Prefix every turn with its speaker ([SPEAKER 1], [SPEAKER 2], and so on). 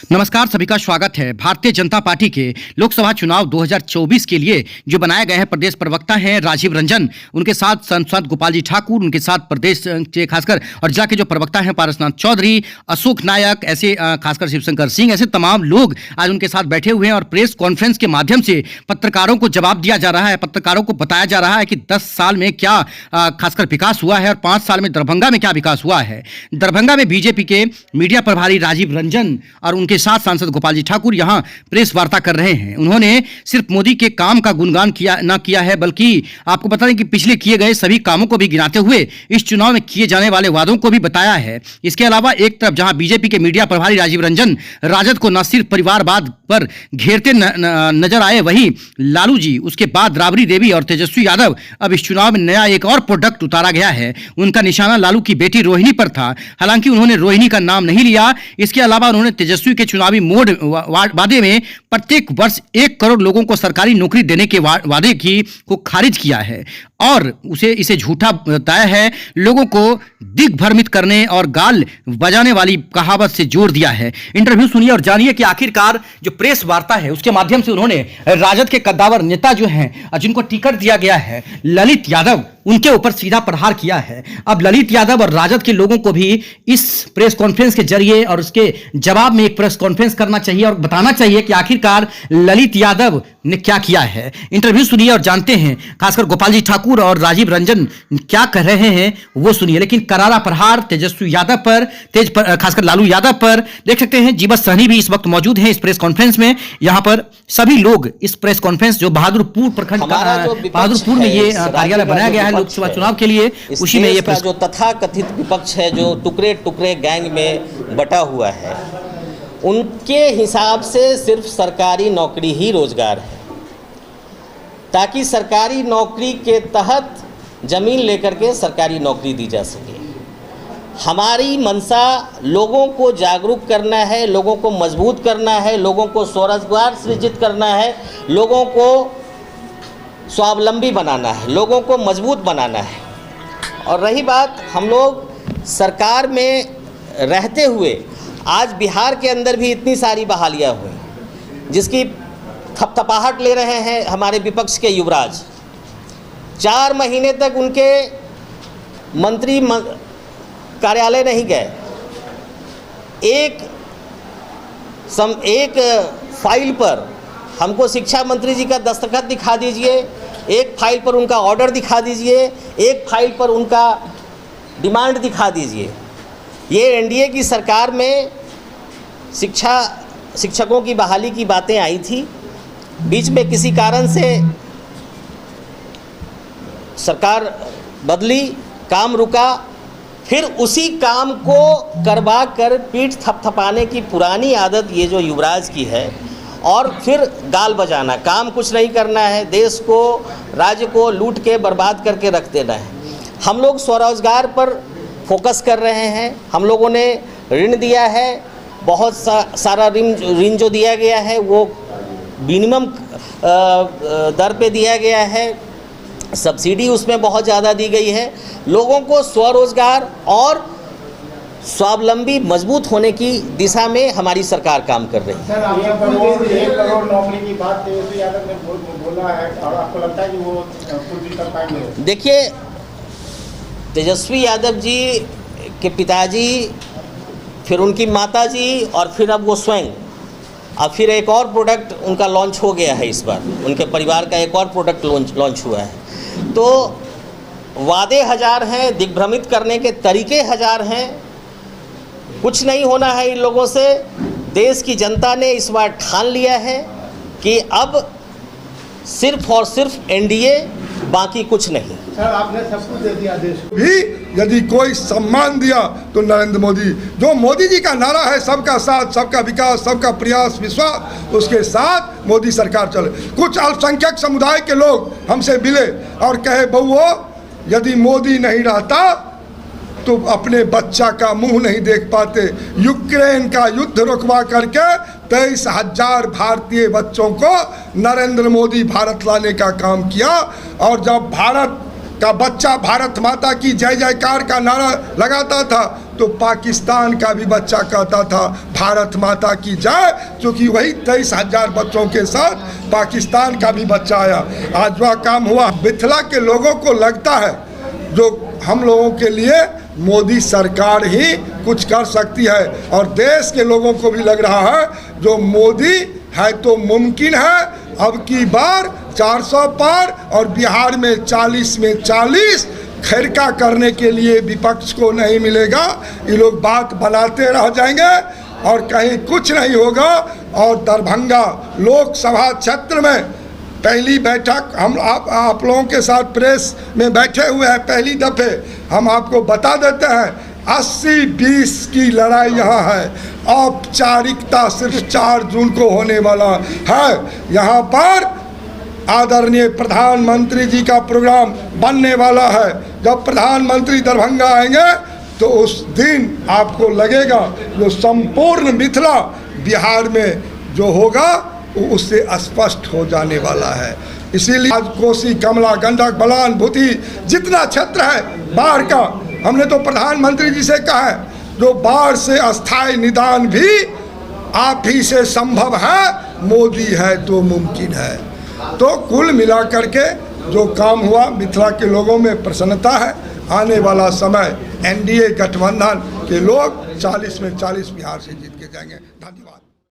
[SPEAKER 1] नमस्कार, सभी का स्वागत है। भारतीय जनता पार्टी के लोकसभा चुनाव 2024 के लिए जो बनाए गए हैं प्रदेश प्रवक्ता हैं राजीव रंजन, उनके साथ सांसद गोपाल जी ठाकुर, उनके साथ प्रदेश के खासकर और जिला के जो प्रवक्ता हैं पारसनाथ चौधरी, अशोक नायक, ऐसे खासकर शिवशंकर सिंह, ऐसे तमाम लोग आज उनके साथ बैठे हुए हैं और प्रेस कॉन्फ्रेंस के माध्यम से पत्रकारों को जवाब दिया जा रहा है। पत्रकारों को बताया जा रहा है कि 10 साल में क्या खासकर विकास हुआ है और 5 साल में दरभंगा में क्या विकास हुआ है। दरभंगा में बीजेपी के मीडिया प्रभारी राजीव रंजन और उनके साथ सांसद गोपाल जी ठाकुर यहां प्रेस वार्ता कर रहे हैं। उन्होंने सिर्फ मोदी के काम का गुणगान किया है, बल्कि आपको बता दें कि पिछले किए गए सभी कामों को भी गिनाते हुए इस चुनाव में किए जाने वाले वादों को भी बताया है। इसके अलावा एक तरफ जहां बीजेपी के मीडिया प्रभारी राजीव रंजन राजद को न सिर्फ परिवारवाद पर घेरते नजर आए, वहीं लालू जी, उसके बाद राबड़ी देवी और तेजस्वी यादव, अब इस चुनाव में नया एक और प्रोडक्ट उतारा गया है। उनका निशाना लालू की बेटी रोहिणी पर था, हालांकि उन्होंने रोहिणी का नाम नहीं लिया। इसके अलावा उन्होंने तेजस्वी के चुनावी मोड वादे में प्रत्येक वर्ष 1 करोड़ लोगों को सरकारी नौकरी देने के वादे को खारिज किया है और इसे झूठा बताया है। लोगों को दिग्भ्रमित करने और गाल बजाने वाली कहावत से जोड़ दिया है। इंटरव्यू सुनिए और जानिए कि आखिरकार जो प्रेस वार्ता है उसके माध्यम से उन्होंने राजद के कद्दावर नेता जो हैं, जिनको टिकट दिया गया है ललित यादव, उनके ऊपर सीधा प्रहार किया है। अब ललित यादव और राजद के लोगों को भी इस प्रेस कॉन्फ्रेंस के जरिए और उसके जवाब में एक प्रेस कॉन्फ्रेंस करना चाहिए और बताना चाहिए कि आखिरकार ललित यादव ने क्या किया है। इंटरव्यू सुनिए और जानते हैं खासकर गोपाल जी ठाकुर और राजीव रंजन क्या कह रहे हैं, वो सुनिए। लेकिन करारा प्रहार तेजस्वी यादव पर, खासकर लालू यादव पर देख सकते हैं। जीवत सहनी भी इस वक्त मौजूद हैं इस प्रेस कॉन्फ्रेंस में। यहां पर सभी लोग इस प्रेस कॉन्फ्रेंस जो बहादुरपुर प्रखंड बहादुरपुर में ये कार्यालय बनाया गया है लोकसभा चुनाव के लिए, उसी में ये
[SPEAKER 2] जो तथाकथित विपक्ष है जो टुकड़े टुकड़े गैंग में बटा हुआ है, उनके हिसाब से सिर्फ सरकारी नौकरी ही रोजगार है, ताकि सरकारी नौकरी के तहत जमीन लेकर के सरकारी नौकरी दी जा सके। हमारी मंशा लोगों को जागरूक करना है, लोगों को मजबूत करना है, लोगों को स्वरोजगार सृजित करना है, लोगों को स्वावलंबी बनाना है, लोगों को मजबूत बनाना है। और रही बात हम लोग सरकार में रहते हुए आज बिहार के अंदर भी इतनी सारी बहालियां हुई जिसकी थपथपाहट ले रहे हैं हमारे विपक्ष के युवराज। 4 महीने तक उनके मंत्री कार्यालय नहीं गए। एक फाइल पर हमको शिक्षा मंत्री जी का दस्तखत दिखा दीजिए, एक फाइल पर उनका ऑर्डर दिखा दीजिए, एक फाइल पर उनका डिमांड दिखा दीजिए। ये एनडीए की सरकार में शिक्षकों की बहाली की बातें आई थी, बीच में किसी कारण से सरकार बदली, काम रुका, फिर उसी काम को करवा कर पीठ थपथपाने की पुरानी आदत ये जो युवराज की है, और फिर गाल बजाना। काम कुछ नहीं करना है, देश को, राज्य को लूट के बर्बाद करके रख देना है। हम लोग स्वरोजगार पर फोकस कर रहे हैं। हम लोगों ने ऋण दिया है, बहुत सारा ऋण जो दिया गया है वो मिनिमम दर पे दिया गया है, सब्सिडी उसमें बहुत ज़्यादा दी गई है। लोगों को स्वरोजगार और स्वावलंबी मजबूत होने की दिशा में हमारी सरकार काम कर रही है।
[SPEAKER 3] सर, 1 करोड़ नौकरी की बात तेजस्वी यादव ने बोला है और आपको लगता है कि वो पूरी कर पाएंगे?
[SPEAKER 2] देखिए, तेजस्वी यादव जी के पिताजी, फिर उनकी माताजी और फिर अब वो स्वयं, अब फिर एक और प्रोडक्ट उनका लॉन्च हो गया है। इस बार उनके परिवार का एक और प्रोडक्ट लॉन्च हुआ है। तो वादे हजार हैं, दिग्भ्रमित करने के तरीके हजार हैं। कुछ नहीं होना है इन लोगों से। देश की जनता ने इस बार ठान लिया है कि अब सिर्फ और सिर्फ एनडीए, बाकी कुछ नहीं।
[SPEAKER 3] सर, आपने सब कुछ दे दिया देश को।
[SPEAKER 4] भी यदि कोई सम्मान दिया तो नरेंद्र मोदी, जो मोदी जी का नारा है सबका साथ, सबका विकास, सबका प्रयास, विश्वास, उसके साथ मोदी सरकार चले। कुछ अल्पसंख्यक समुदाय के लोग हमसे मिले और कहे, बहुओ यदि मोदी नहीं रहता तो अपने बच्चा का मुंह नहीं देख पाते। यूक्रेन का युद्ध रुकवा करके 23,000 भारतीय बच्चों को नरेंद्र मोदी भारत लाने का काम किया। और जब भारत का बच्चा भारत माता की जय जयकार का नारा लगाता था तो पाकिस्तान का भी बच्चा कहता था भारत माता की जय, क्योंकि वही 23,000 बच्चों के साथ पाकिस्तान का भी बच्चा आया। आज वह काम हुआ। मिथिला के लोगों को लगता है जो हम लोगों के लिए मोदी सरकार ही कुछ कर सकती है, और देश के लोगों को भी लग रहा है जो मोदी है तो मुमकिन है अब की बार 400 पार, और बिहार में 40 में 40 खैरका करने के लिए विपक्ष को नहीं मिलेगा। ये लोग बात बनाते रह जाएंगे और कहीं कुछ नहीं होगा। और दरभंगा लोकसभा क्षेत्र में पहली बैठक हम आप लोगों के साथ प्रेस में बैठे हुए हैं, पहली दफ़े हम आपको बता देते हैं 80-20 की लड़ाई यहाँ है। औपचारिकता सिर्फ 4 जून को होने वाला है। यहाँ पर आदरणीय प्रधानमंत्री जी का प्रोग्राम बनने वाला है। जब प्रधानमंत्री दरभंगा आएंगे तो उस दिन आपको लगेगा जो संपूर्ण मिथिला बिहार में जो होगा वो उससे स्पष्ट हो जाने वाला है। इसीलिए आज कोसी, कमला, गंडक, बलान, भूतही जितना क्षेत्र है बाढ़ का, हमने तो प्रधानमंत्री जी से कहा है जो बाढ़ से अस्थायी निदान भी आप ही से संभव है, मोदी है तो मुमकिन है। तो कुल मिलाकर के जो काम हुआ, मिथिला के लोगों में प्रसन्नता है। आने वाला समय एनडीए गठबंधन के लोग 40 में 40 बिहार से जीत के जाएंगे। धन्यवाद।